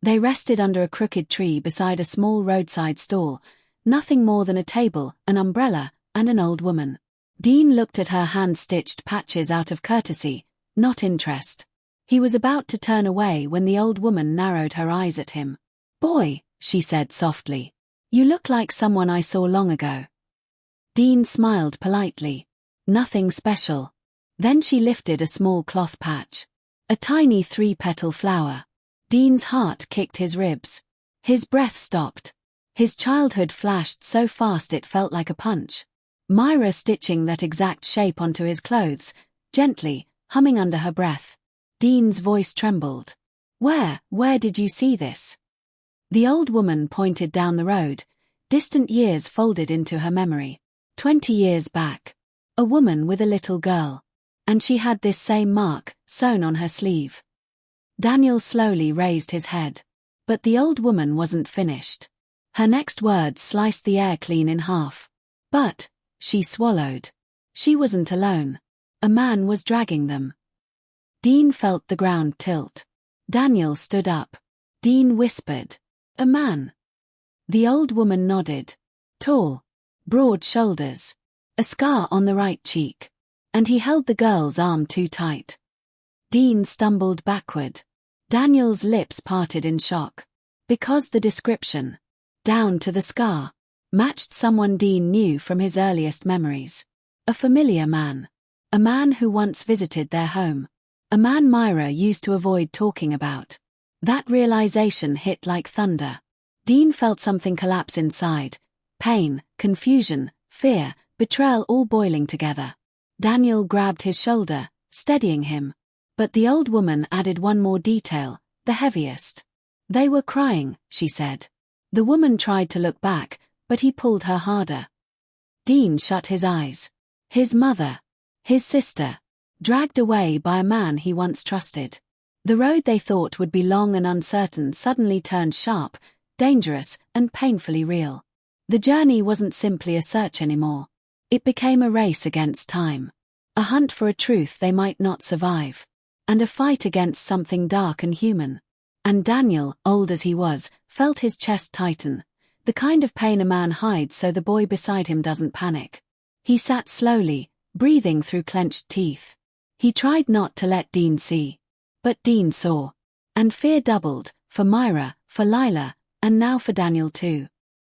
They rested under a crooked tree beside a small roadside stall, nothing more than a table, an umbrella, and an old woman. Dean looked at her hand-stitched patches out of courtesy, not interest. He was about to turn away when the old woman narrowed her eyes at him. "Boy," she said softly. "You look like someone I saw long ago." Dean smiled politely. "Nothing special." Then she lifted a small cloth patch. A tiny 3-petal flower. Dean's heart kicked his ribs. His breath stopped. His childhood flashed so fast it felt like a punch. Myra stitching that exact shape onto his clothes, gently, humming under her breath. Dean's voice trembled. Where did you see this?" The old woman pointed down the road, distant years folded into her memory. 20 years back. A woman with a little girl. And she had this same mark, sewn on her sleeve. Daniel slowly raised his head. But the old woman wasn't finished. Her next words sliced the air clean in half. "But," she swallowed. She wasn't alone. A man was dragging them. Dean felt the ground tilt. Daniel stood up. Dean whispered, "A man." The old woman nodded. Tall. Broad shoulders. A scar on the right cheek. And he held the girl's arm too tight. Dean stumbled backward. Daniel's lips parted in shock. Because the description, down to the scar, matched someone Dean knew from his earliest memories. A familiar man. A man who once visited their home. A man Myra used to avoid talking about. That realization hit like thunder. Dean felt something collapse inside. Pain, confusion, fear, betrayal all boiling together. Daniel grabbed his shoulder, steadying him. But the old woman added one more detail, the heaviest. "They were crying," she said. The woman tried to look back, but he pulled her harder. Dean shut his eyes. His mother. His sister. Dragged away by a man he once trusted. The road they thought would be long and uncertain suddenly turned sharp, dangerous, and painfully real. The journey wasn't simply a search anymore. It became a race against time. A hunt for a truth they might not survive. And a fight against something dark and human. And Daniel, old as he was, felt his chest tighten. The kind of pain a man hides so the boy beside him doesn't panic. He sat slowly, breathing through clenched teeth. He tried not to let Dean see. But Dean saw. And fear doubled, for Myra, for Lila, and now for Daniel too.